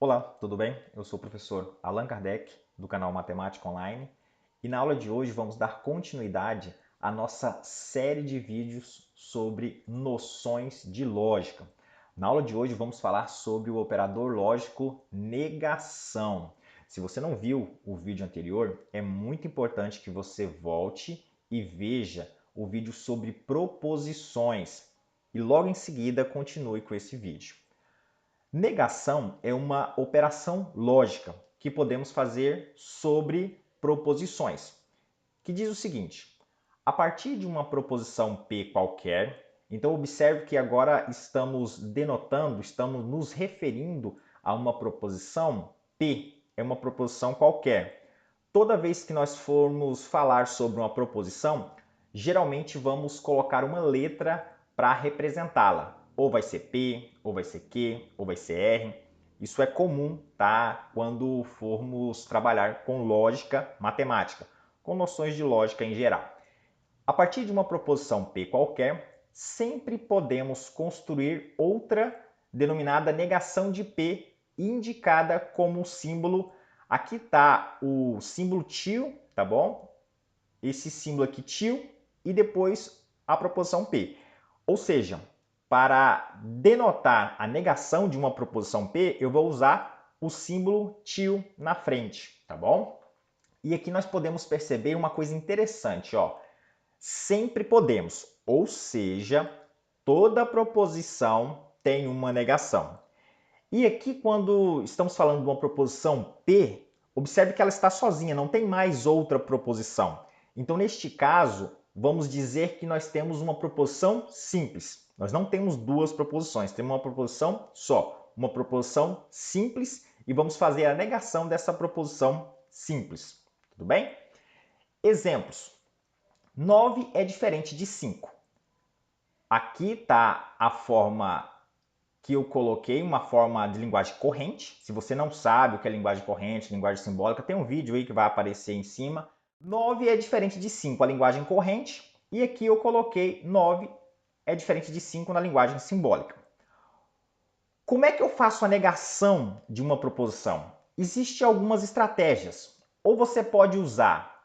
Olá, tudo bem? Eu sou o professor Allan Kardec, do canal Matemática Online, e na aula de hoje vamos dar continuidade à nossa série de vídeos sobre noções de lógica. Na aula de hoje vamos falar sobre o operador lógico negação. Se você não viu o vídeo anterior, é muito importante que você volte e veja o vídeo sobre proposições e logo em seguida continue com esse vídeo. Negação é uma operação lógica que podemos fazer sobre proposições, que diz o seguinte: a partir de uma proposição P qualquer, então observe que agora estamos denotando, estamos nos referindo a uma proposição P, é uma proposição qualquer. Toda vez que nós formos falar sobre uma proposição, geralmente vamos colocar uma letra para representá-la. Ou vai ser P, ou vai ser Q, ou vai ser R. Isso é comum, tá? Quando formos trabalhar com lógica matemática, com noções de lógica em geral. A partir de uma proposição P qualquer, sempre podemos construir outra denominada negação de P, indicada como símbolo. Aqui está o símbolo tio, tá bom? Esse símbolo aqui tio e depois a proposição P. Ou seja, para denotar a negação de uma proposição P, eu vou usar o símbolo tio na frente, tá bom? E aqui nós podemos perceber uma coisa interessante, ó. Sempre podemos, ou seja, toda proposição tem uma negação. E aqui, quando estamos falando de uma proposição P, observe que ela está sozinha, não tem mais outra proposição. Então, neste caso, vamos dizer que nós temos uma proposição simples. Nós não temos duas proposições, temos uma proposição só, uma proposição simples, e vamos fazer a negação dessa proposição simples. Tudo bem? Exemplos. 9 é diferente de 5. Aqui está a forma que eu coloquei, uma forma de linguagem corrente. Se você não sabe o que é linguagem corrente, linguagem simbólica, tem um vídeo aí que vai aparecer em cima. 9 é diferente de 5, a linguagem corrente. E aqui eu coloquei 9 é diferente de 5 na linguagem simbólica. Como é que eu faço a negação de uma proposição? Existem algumas estratégias. Ou você pode usar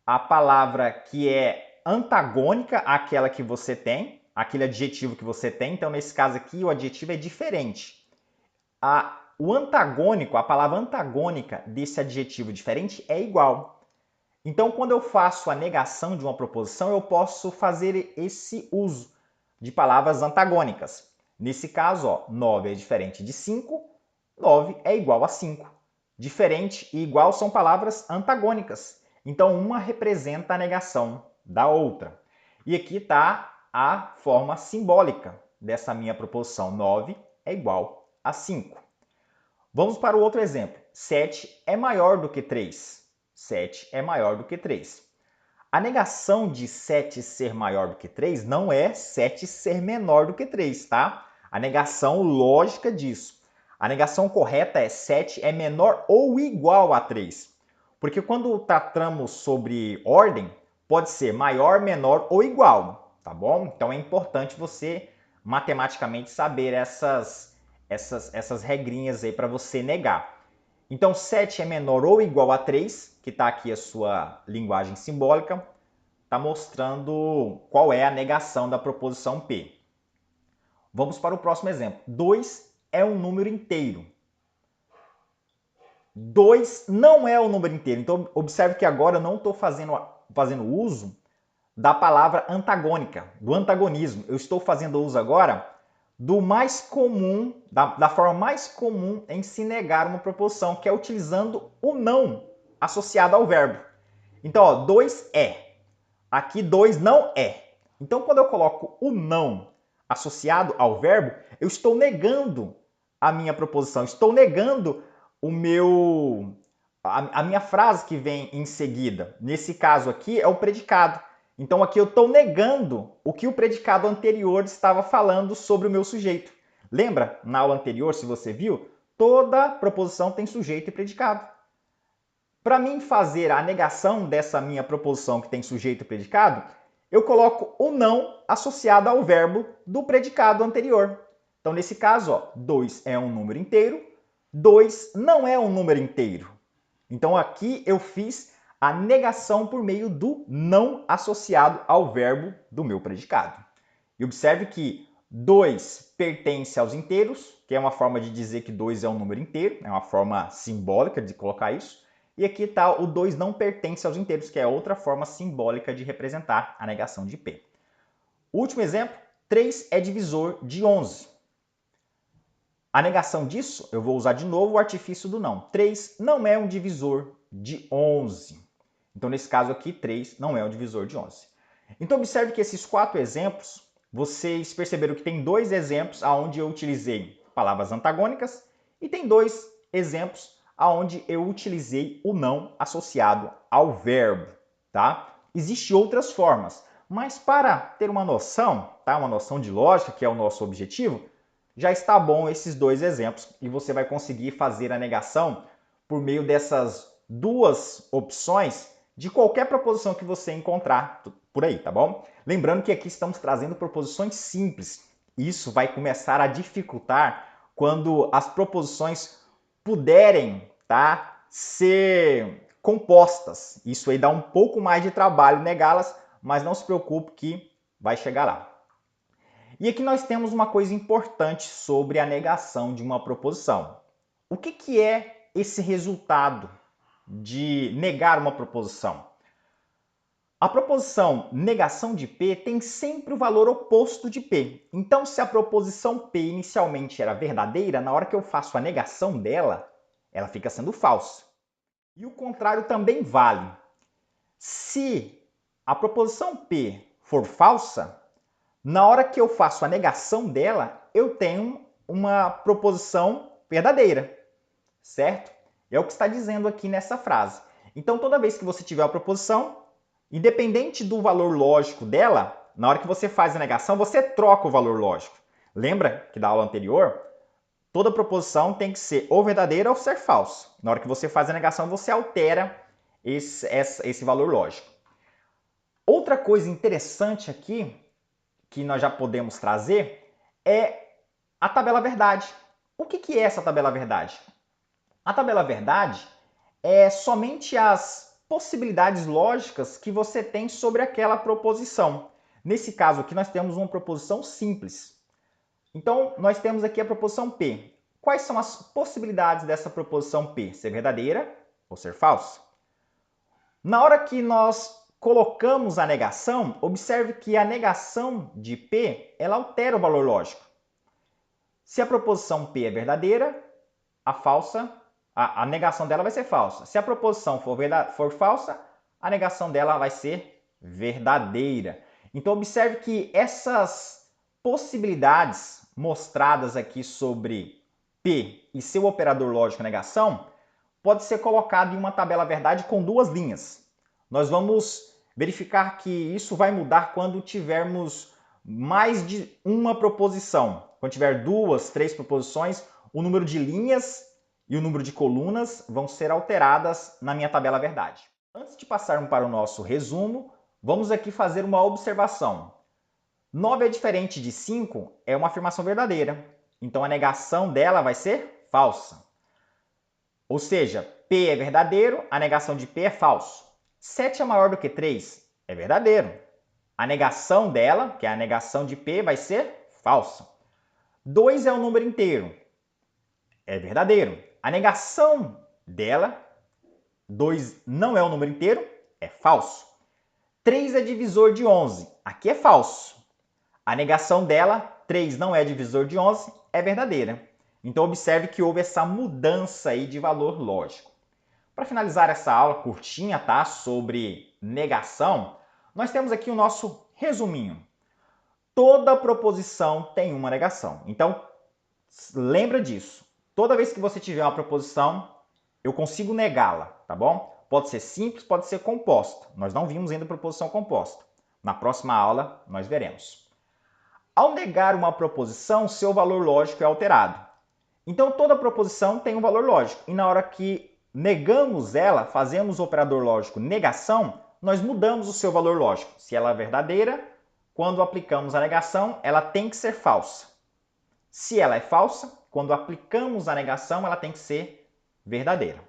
a palavra que é antagônica àquela que você tem, aquele adjetivo que você tem. Então, nesse caso aqui, o adjetivo é diferente. O antagônico, a palavra antagônica desse adjetivo diferente é igual. Então, quando eu faço a negação de uma proposição, eu posso fazer esse uso de palavras antagônicas. Nesse caso, ó, 9 é diferente de 5, 9 é igual a 5. Diferente e igual são palavras antagônicas. Então, uma representa a negação da outra. E aqui está a forma simbólica dessa minha proposição. 9 é igual a 5. Vamos para o outro exemplo. 7 é maior do que 3. 7 é maior do que 3. A negação de 7 ser maior do que 3 não é 7 ser menor do que 3, tá? A negação lógica disso. A negação correta é 7 é menor ou igual a 3. Porque quando tratamos sobre ordem, pode ser maior, menor ou igual, tá bom? Então é importante você matematicamente saber essas regrinhas aí para você negar. Então 7 é menor ou igual a 3, que está aqui a sua linguagem simbólica, está mostrando qual é a negação da proposição P. Vamos para o próximo exemplo. 2 é um número inteiro. 2 não é um número inteiro. Então, observe que agora eu não estou fazendo uso da palavra antagônica, do antagonismo. Eu estou fazendo uso agora do mais comum, da forma mais comum em se negar uma proposição, que é utilizando o não associado ao verbo. Então, ó, 2 é. Aqui 2 não é. Então, quando eu coloco o não associado ao verbo, eu estou negando a minha proposição, estou negando a minha frase que vem em seguida. Nesse caso aqui é o predicado. Então aqui eu estou negando o que o predicado anterior estava falando sobre o meu sujeito. Lembra, na aula anterior, se você viu, toda proposição tem sujeito e predicado. Para mim fazer a negação dessa minha proposição que tem sujeito e predicado, eu coloco o não associado ao verbo do predicado anterior. Então, nesse caso, 2 é um número inteiro, 2 não é um número inteiro. Então aqui eu fiz a negação por meio do não associado ao verbo do meu predicado. E observe que 2 pertence aos inteiros, que é uma forma de dizer que 2 é um número inteiro, é uma forma simbólica de colocar isso. E aqui está o 2 não pertence aos inteiros, que é outra forma simbólica de representar a negação de P. Último exemplo, 3 é divisor de 11. A negação disso, eu vou usar de novo o artifício do não. 3 não é um divisor de 11. Então, nesse caso aqui, 3 não é um divisor de 11. Então, observe que esses 4 exemplos, vocês perceberam que tem 2 exemplos onde eu utilizei palavras antagônicas e tem 2 exemplos onde eu utilizei o não associado ao verbo, tá? Existem outras formas, mas para ter uma noção, tá? Uma noção de lógica, que é o nosso objetivo, já está bom esses 2 exemplos e você vai conseguir fazer a negação por meio dessas 2 opções de qualquer proposição que você encontrar por aí, tá bom? Lembrando que aqui estamos trazendo proposições simples. Isso vai começar a dificultar quando as proposições puderem, tá, ser compostas. Isso aí dá um pouco mais de trabalho negá-las, mas não se preocupe que vai chegar lá. E aqui nós temos uma coisa importante sobre a negação de uma proposição. O que é esse resultado de negar uma proposição? A proposição negação de P tem sempre o valor oposto de P. Então, se a proposição P inicialmente era verdadeira, na hora que eu faço a negação dela, ela fica sendo falsa. E o contrário também vale. Se a proposição P for falsa, na hora que eu faço a negação dela, eu tenho uma proposição verdadeira, certo? É o que está dizendo aqui nessa frase. Então, toda vez que você tiver a proposição, independente do valor lógico dela, na hora que você faz a negação, você troca o valor lógico. Lembra que da aula anterior, toda proposição tem que ser ou verdadeira ou ser falsa. Na hora que você faz a negação, você altera esse valor lógico. Outra coisa interessante aqui, que nós já podemos trazer, é a tabela verdade. O que é essa tabela verdade? A tabela verdade é somente as possibilidades lógicas que você tem sobre aquela proposição. Nesse caso aqui, nós temos uma proposição simples. Então, nós temos aqui a proposição P. Quais são as possibilidades dessa proposição P? Ser verdadeira ou ser falsa? Na hora que nós colocamos a negação, observe que a negação de P, ela altera o valor lógico. Se a proposição P é verdadeira, a negação dela vai ser falsa. Se a proposição for falsa, a negação dela vai ser verdadeira. Então, observe que essas possibilidades mostradas aqui sobre P e seu operador lógico negação pode ser colocado em uma tabela verdade com 2 linhas. Nós vamos verificar que isso vai mudar quando tivermos mais de uma proposição. Quando tiver 2, 3 proposições, o número de linhas e o número de colunas vão ser alteradas na minha tabela verdade. Antes de passarmos para o nosso resumo, vamos aqui fazer uma observação. 9 é diferente de 5 é uma afirmação verdadeira. Então a negação dela vai ser falsa. Ou seja, P é verdadeiro, a negação de P é falso. 7 é maior do que 3 é verdadeiro. A negação dela, que é a negação de P, vai ser falsa. 2 é um número inteiro. É verdadeiro. A negação dela, 2 não é um número inteiro, é falso. 3 é divisor de 11. Aqui é falso. A negação dela, 3 não é divisor de 11, é verdadeira. Então, observe que houve essa mudança aí de valor lógico. Para finalizar essa aula curtinha, tá, sobre negação, nós temos aqui o nosso resuminho. Toda proposição tem uma negação. Então, lembra disso. Toda vez que você tiver uma proposição, eu consigo negá-la, tá bom? Pode ser simples, pode ser composta. Nós não vimos ainda proposição composta. Na próxima aula, nós veremos. Ao negar uma proposição, seu valor lógico é alterado. Então, toda proposição tem um valor lógico. E na hora que negamos ela, fazemos o operador lógico negação, nós mudamos o seu valor lógico. Se ela é verdadeira, quando aplicamos a negação, ela tem que ser falsa. Se ela é falsa, quando aplicamos a negação, ela tem que ser verdadeira.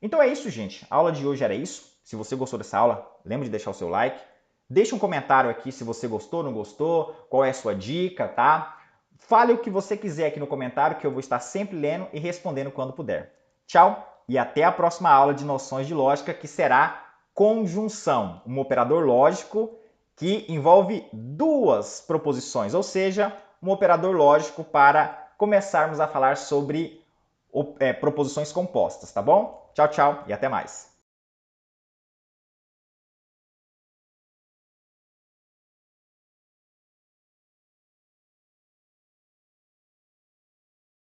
Então é isso, gente. A aula de hoje era isso. Se você gostou dessa aula, lembre de deixar o seu like. Deixe um comentário aqui se você gostou, não gostou, qual é a sua dica, tá? Fale o que você quiser aqui no comentário, que eu vou estar sempre lendo e respondendo quando puder. Tchau e até a próxima aula de noções de lógica, que será conjunção, um operador lógico que envolve duas proposições, ou seja, um operador lógico para começarmos a falar sobre proposições compostas, tá bom? Tchau, tchau e até mais.